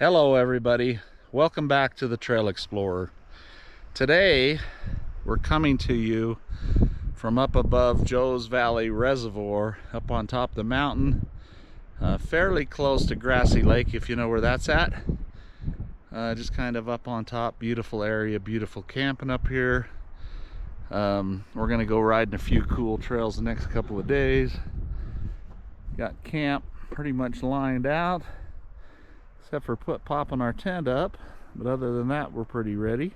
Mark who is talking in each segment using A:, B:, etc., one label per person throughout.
A: Hello everybody, welcome back to the Trail Explorer. Today we're coming to you from up above Joe's Valley Reservoir, up on top of the mountain, fairly close to Grassy Lake, if you know where that's at. Just kind of up on top, beautiful area, beautiful camping up here. We're gonna go riding a few cool trails the next couple of days. Got camp pretty much lined out, except for popping our tent up, but other than that we're pretty ready.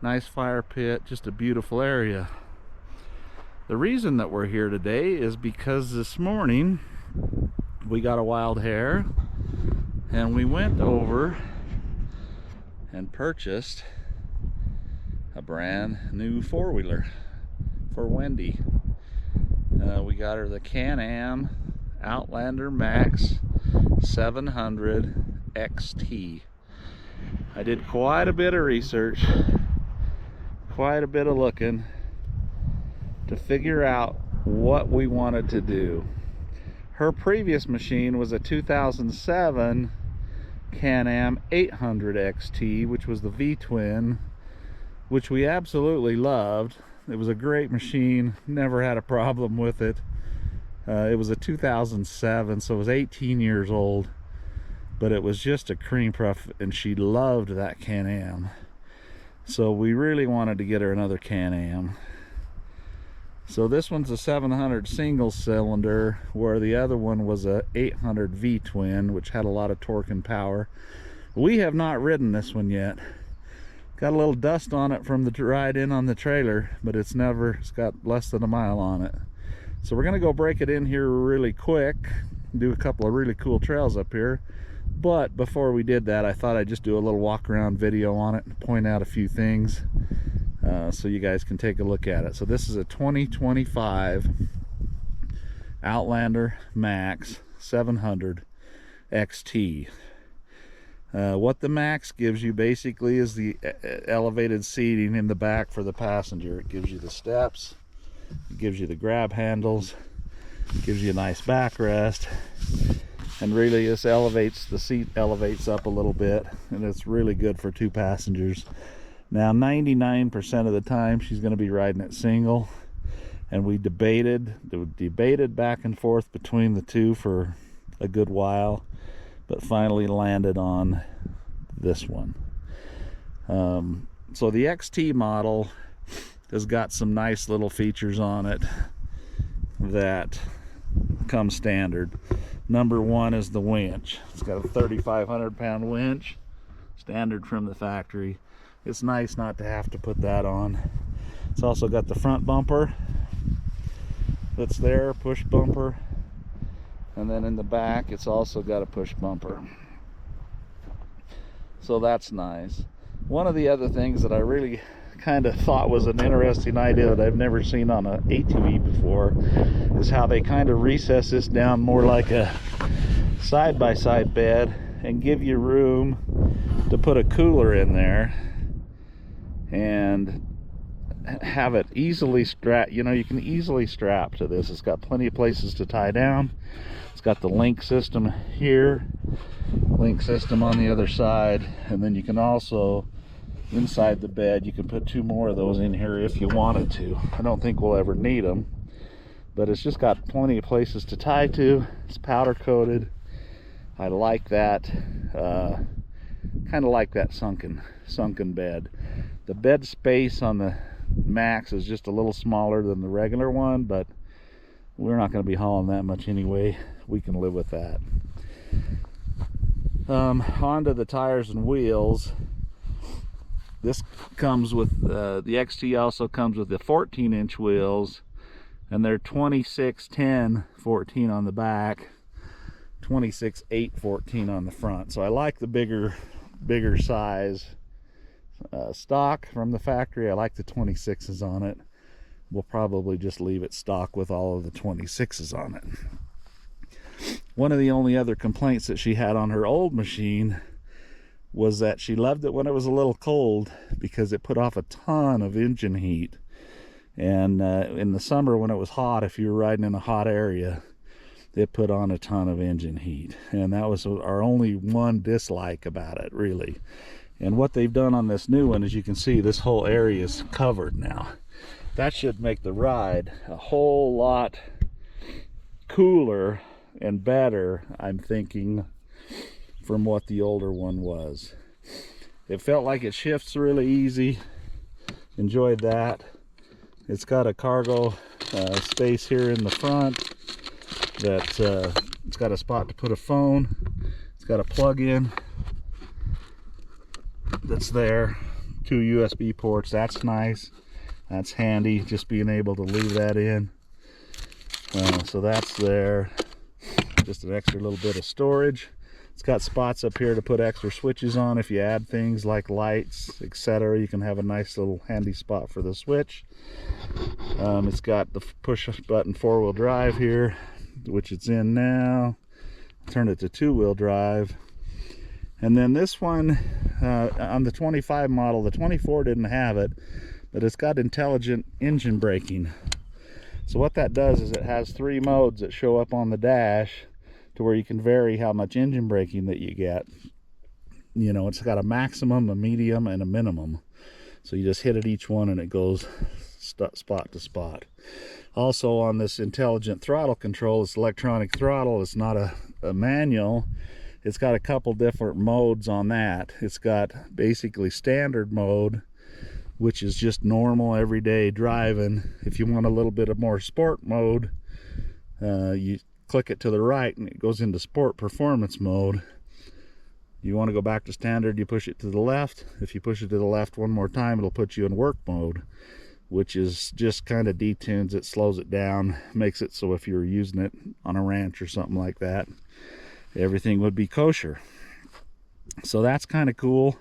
A: Nice fire pit, just a beautiful area. The reason that we're here today is because this morning we got a wild hare and we went over and purchased a brand new four-wheeler for Wendy. We got her the Can Am Outlander Max 700 XT. I did quite a bit of research, quite a bit of looking to figure out what we wanted to do. Her previous machine was a 2007 Can Am 800 XT, which was the V-twin, which we absolutely loved. It was a great machine, never had a problem with it. It was a 2007, so it was 18 years old, but it was just a cream puff, and she loved that Can Am. So we really wanted to get her another Can Am. So this one's a 700 single cylinder, where the other one was a 800 V-twin, which had a lot of torque and power. We have not ridden this one yet. Got a little dust on it from the ride in on the trailer, but it's got less than a mile on it. So we're gonna go break it in here really quick, do a couple of really cool trails up here. But before we did that, I thought I'd just do a little walk around video on it and point out a few things so you guys can take a look at it. So this is a 2025 Outlander Max 700 XT. What the Max gives you basically is the elevated seating in the back for the passenger. It gives you the steps, it gives you the grab handles, it gives you a nice backrest, and really this the seat elevates up a little bit, and it's really good for two passengers. Now 99% of the time she's going to be riding it single, and we debated back and forth between the two for a good while, but finally landed on this one. So the XT model has got some nice little features on it that come standard. Number one is the winch. It's got a 3,500 pound winch, standard from the factory. It's nice not to have to put that on. It's also got the front bumper that's there, push bumper, and then in the back it's also got a push bumper, so that's nice. One of the other things that I really kind of thought was an interesting idea that I've never seen on a A2E before is how they kind of recess this down more like a side-by-side bed and give you room to put a cooler in there and have it easily strapped. You know, you can easily strap to this. It's got plenty of places to tie down. It's got the link system here, link system on the other side, and then you can also, inside the bed, you can put two more of those in here if you wanted to. I don't think we'll ever need them, but it's just got plenty of places to tie to. It's powder coated. I like that. Kind of like that sunken bed. The bed space on the Max is just a little smaller than the regular one, but we're not going to be hauling that much anyway. We can live with that. Onto the tires and wheels. This comes with the XT also comes with the 14-inch wheels, and they're 26/10/14 on the back, 26/8/14 on the front. So I like the bigger size stock from the factory. I like the 26s on it. We'll probably just leave it stock with all of the 26s on it. One of the only other complaints that she had on her old machine was that she loved it when it was a little cold because it put off a ton of engine heat. And in the summer when it was hot, if you were riding in a hot area, it put on a ton of engine heat, and that was our only one dislike about it, really. And what they've done on this new one, as you can see, this whole area is covered now. That should make the ride a whole lot cooler and better, I'm thinking, from what the older one was. It felt like it shifts really easy. Enjoyed that. It's got a cargo space here in the front that it's got a spot to put a phone. It's got a plug-in that's there, 2 USB ports. That's nice. That's handy, just being able to leave that in. So that's there. Just an extra little bit of storage. It's got spots up here to put extra switches on if you add things like lights, etc. You can have a nice little handy spot for the switch. It's got the push button 4-wheel drive here, which it's in now. Turn it to 2-wheel drive. And then this one, on the 25 model, the 24 didn't have it, but it's got intelligent engine braking. So what that does is it has 3 modes that show up on the dash, to where you can vary how much engine braking that you get. You know, it's got a maximum, a medium, and a minimum. So you just hit it each one and it goes spot to spot. Also on this intelligent throttle control, it's electronic throttle. It's not a manual. It's got a couple different modes on that. It's got basically standard mode, which is just normal everyday driving. If you want a little bit of more sport mode, you click it to the right and it goes into sport performance mode. You want to go back to standard, you push it to the left. If you push it to the left one more time, it'll put you in work mode, which is just kind of detunes it, slows it down, makes it so if you're using it on a ranch or something like that, everything would be kosher. So that's kind of cool.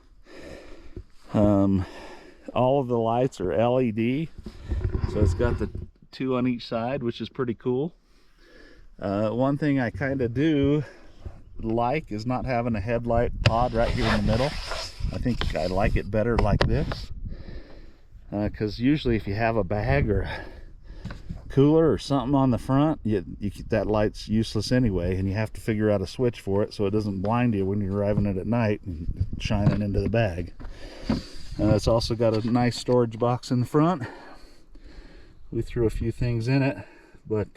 A: All of the lights are LED, so it's got the 2 on each side, which is pretty cool. One thing I kind of do like is not having a headlight pod right here in the middle. I think I like it better like this, because usually if you have a bag or a cooler or something on the front, that light's useless anyway, and you have to figure out a switch for it so it doesn't blind you when you're driving it at night and shining into the bag. It's also got a nice storage box in the front. We threw a few things in it, but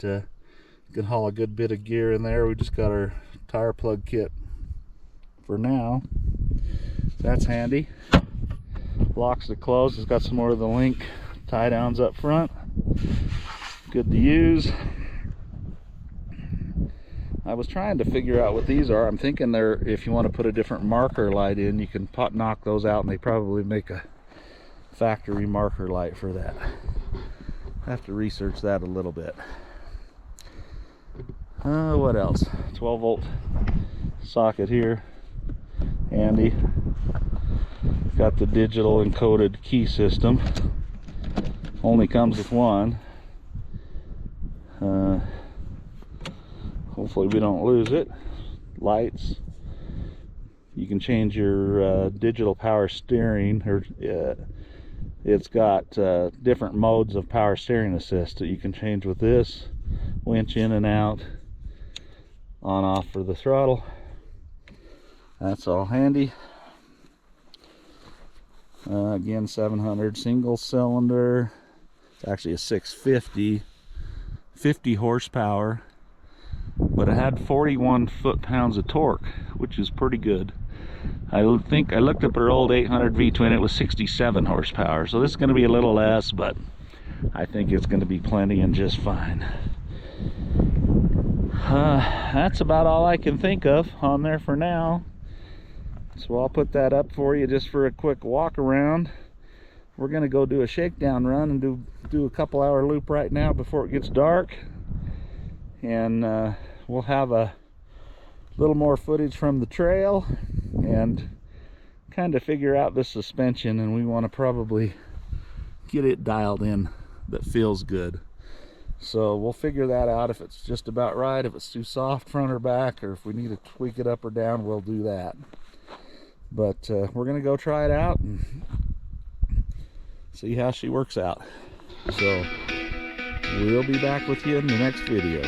A: can haul a good bit of gear in there. We just got our tire plug kit for now. That's handy. Locks to close. It's got some more of the link tie downs up front. Good to use. I was trying to figure out what these are. I'm thinking they're, if you want to put a different marker light in, you can knock those out and they probably make a factory marker light for that. I have to research that a little bit. What else? 12-volt socket here, handy. Got the digital encoded key system. Only comes with one. Hopefully we don't lose it. Lights. You can change your digital power steering, or it's got different modes of power steering assist that you can change with this. Winch in and out, on off for the throttle. That's all handy. Again, 700 single cylinder. It's actually a 650, 50 horsepower, but it had 41 foot-pounds of torque, which is pretty good. I think I looked up her old 800 V-twin. It was 67 horsepower, so this is going to be a little less, but I think it's going to be plenty and just fine. That's about all I can think of on there for now. So I'll put that up for you just for a quick walk around. We're going to go do a shakedown run and do a couple-hour loop right now before it gets dark. And we'll have a little more footage from the trail and kind of figure out the suspension, and we want to probably get it dialed in that feels good. So we'll figure that out, if it's just about right, if it's too soft front or back, or if we need to tweak it up or down, we'll do that. But we're gonna go try it out and see how she works out. So we'll be back with you in the next video.